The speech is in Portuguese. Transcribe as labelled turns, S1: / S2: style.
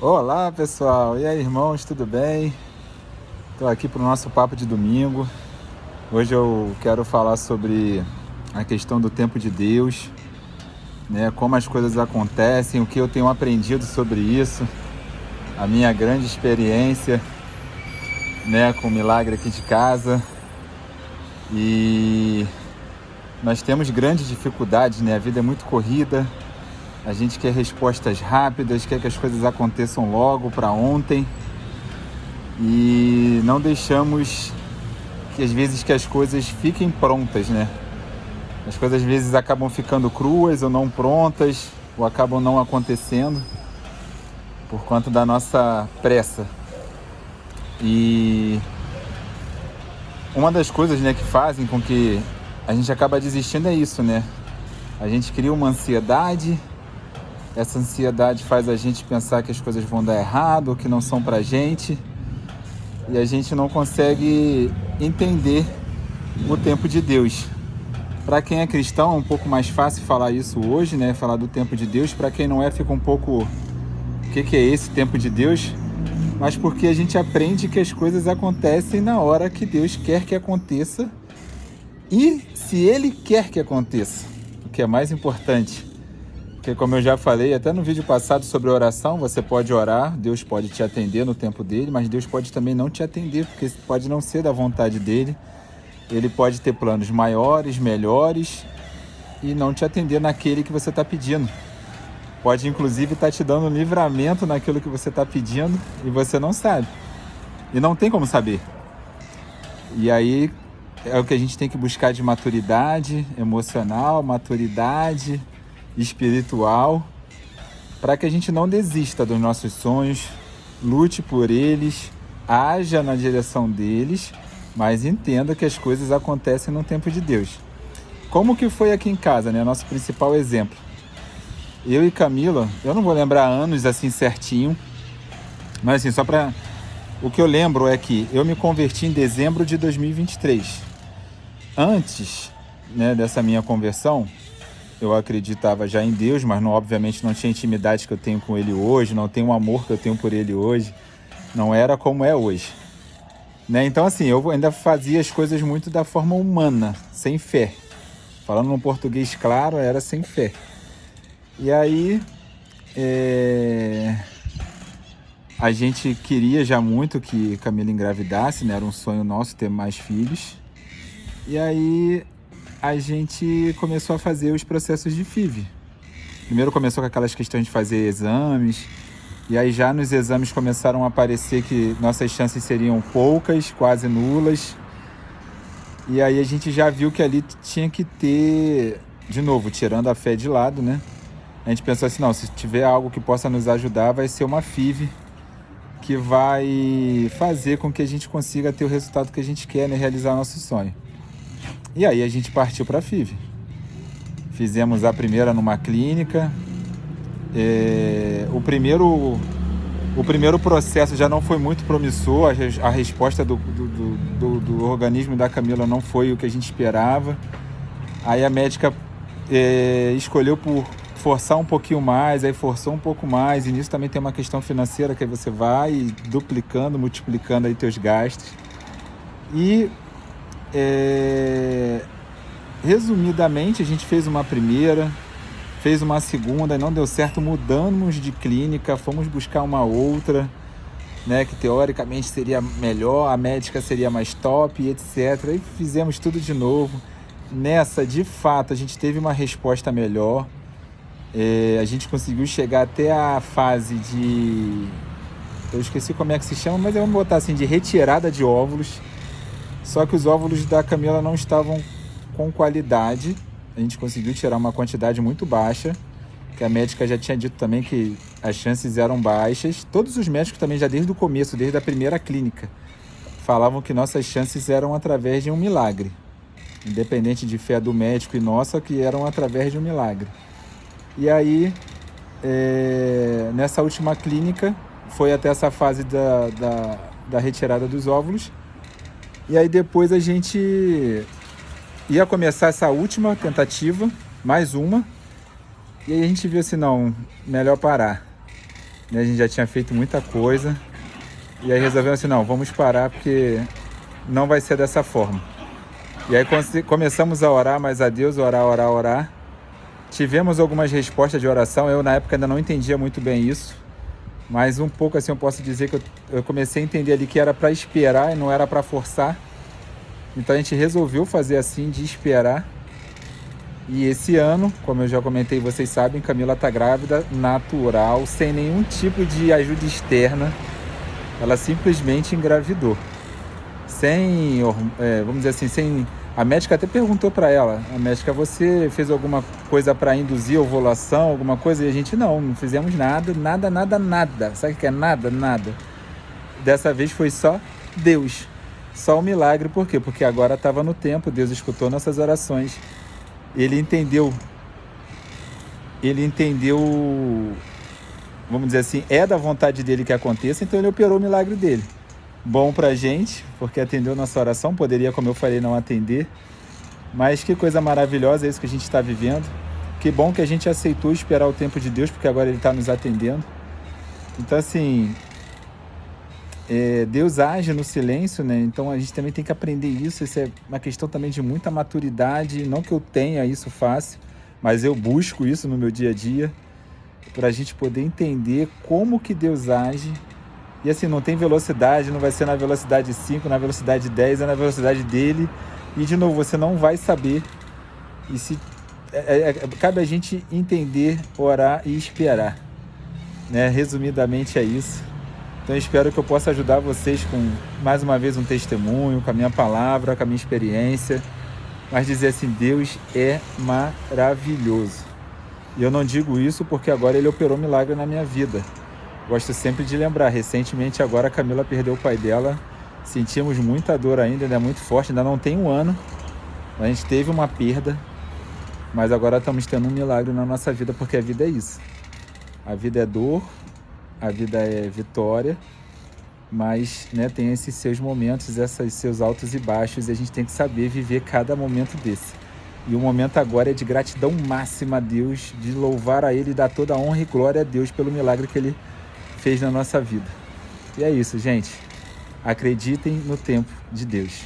S1: Olá pessoal, e aí irmãos, tudo bem? Estou aqui para o nosso papo de domingo. Hoje eu quero falar sobre a questão do tempo de Deus, né? Como as coisas acontecem, o que eu tenho aprendido sobre isso, a minha grande experiência, né, com o milagre aqui de casa. E nós temos grandes dificuldades, né? A vida é muito corrida, a gente quer respostas rápidas, quer que as coisas aconteçam logo, para ontem. E não deixamos que às vezes que as coisas fiquem prontas, né? As coisas às vezes acabam ficando cruas ou não prontas, ou acabam não acontecendo por conta da nossa pressa. E uma das coisas, né, que fazem com que a gente acaba desistindo é isso, né? A gente cria uma ansiedade, essa ansiedade faz a gente pensar que as coisas vão dar errado, ou que não são pra gente, e a gente não consegue entender o tempo de Deus. Para quem é cristão é um pouco mais fácil falar isso hoje, né? Falar do tempo de Deus. Para quem não é, fica um pouco... O que é esse tempo de Deus? Mas porque a gente aprende que as coisas acontecem na hora que Deus quer que aconteça e se Ele quer que aconteça, o que é mais importante. Porque como eu já falei até no vídeo passado sobre oração, você pode orar, Deus pode te atender no tempo dele, mas Deus pode também não te atender, porque pode não ser da vontade dele. Ele pode ter planos maiores, melhores e não te atender naquele que você está pedindo. Pode inclusive estar te dando livramento naquilo que você está pedindo e você não sabe. E não tem como saber. E aí é o que a gente tem que buscar de maturidade emocional, maturidade espiritual, para que a gente não desista dos nossos sonhos, lute por eles, haja na direção deles, mas entenda que as coisas acontecem no tempo de Deus. Como que foi aqui em casa, né? Nosso principal exemplo. Eu e Camila, eu não vou lembrar anos assim certinho, mas assim, só para... O que eu lembro é que eu me converti em dezembro de 2023. Antes, né, dessa minha conversão, eu acreditava já em Deus, mas obviamente não tinha a intimidade que eu tenho com Ele hoje, não tenho o amor que eu tenho por Ele hoje, não era como é hoje. Né? Então assim, eu ainda fazia as coisas muito da forma humana, sem fé. Falando num português claro, era sem fé. E aí, a gente queria já muito que Camila engravidasse, né? Era um sonho nosso ter mais filhos. E aí a gente começou a fazer os processos de FIV. Primeiro começou com aquelas questões de fazer exames, e aí já nos exames começaram a aparecer que nossas chances seriam poucas, quase nulas. E aí a gente já viu que ali tinha que ter, de novo, tirando a fé de lado, né? A gente pensou assim, não, se tiver algo que possa nos ajudar, vai ser uma FIV que vai fazer com que a gente consiga ter o resultado que a gente quer, né? Realizar nosso sonho. E aí a gente partiu para a FIV. Fizemos a primeira numa clínica. O primeiro processo já não foi muito promissor. A resposta do organismo da Camila não foi o que a gente esperava. Aí a médica escolheu por forçar um pouquinho mais, aí forçou um pouco mais. E nisso também tem uma questão financeira, que aí você vai duplicando, multiplicando aí teus gastos. E resumidamente, a gente fez uma primeira, fez uma segunda e não deu certo, mudamos de clínica, fomos buscar uma outra, né, que teoricamente seria melhor, a médica seria mais top, etc. E fizemos tudo de novo. Nessa, de fato, a gente teve uma resposta melhor. A gente conseguiu chegar até a fase de... Eu esqueci como é que se chama, mas vamos botar assim, de retirada de óvulos. Só que os óvulos da Camila não estavam com qualidade. A gente conseguiu tirar uma quantidade muito baixa, que a médica já tinha dito também que as chances eram baixas. Todos os médicos também, já desde o começo, desde a primeira clínica, falavam que nossas chances eram através de um milagre. Independente de fé do médico e nossa, que eram através de um milagre. E aí, nessa última clínica, foi até essa fase da retirada dos óvulos. E aí depois a gente ia começar essa última tentativa, mais uma. E aí a gente viu assim, não, melhor parar. né? A gente já tinha feito muita coisa. E aí resolvemos assim, não, vamos parar porque não vai ser dessa forma. E aí começamos a orar mais a Deus, orar. Tivemos algumas respostas de oração, eu na época ainda não entendia muito bem isso, mas um pouco assim eu posso dizer que eu comecei a entender ali que era para esperar e não era para forçar. Então a gente resolveu fazer assim, de esperar. E esse ano, como eu já comentei, vocês sabem, Camila está grávida, natural, sem nenhum tipo de ajuda externa. Ela simplesmente engravidou. Sem, vamos dizer assim, sem... A médica até perguntou para ela, a médica, você fez alguma coisa para induzir a ovulação, alguma coisa? E a gente, não fizemos nada. Sabe o que é nada? Nada. Dessa vez foi só Deus, só um milagre. Por quê? Porque agora estava no tempo, Deus escutou nossas orações. Ele entendeu, vamos dizer assim, é da vontade dele que aconteça, então ele operou o milagre dele. Bom pra gente, porque atendeu nossa oração, poderia, como eu falei, não atender, mas que coisa maravilhosa é isso que a gente está vivendo. Que bom que a gente aceitou esperar o tempo de Deus, porque agora ele está nos atendendo. Então assim, Deus age no silêncio, né? Então a gente também tem que aprender isso. Isso é uma questão também de muita maturidade, não que eu tenha isso fácil, mas eu busco isso no meu dia a dia, para a gente poder entender como que Deus age. E assim, não tem velocidade, não vai ser na velocidade 5, na velocidade 10, é na velocidade dele. E de novo, você não vai saber. E se cabe a gente entender, orar e esperar, né? Resumidamente é isso. Então eu espero que eu possa ajudar vocês com, mais uma vez, um testemunho, com a minha palavra, com a minha experiência. Mas dizer assim, Deus é maravilhoso. E eu não digo isso porque agora ele operou milagre na minha vida. Gosto sempre de lembrar, recentemente agora a Camila perdeu o pai dela, sentimos muita dor ainda é muito forte, ainda não tem um ano, a gente teve uma perda, mas agora estamos tendo um milagre na nossa vida, porque a vida é isso. A vida é dor, a vida é vitória, mas né, tem esses seus momentos, esses seus altos e baixos, e a gente tem que saber viver cada momento desse. E o momento agora é de gratidão máxima a Deus, de louvar a Ele e dar toda a honra e glória a Deus pelo milagre que Ele fez na nossa vida. E é isso, gente. Acreditem no tempo de Deus.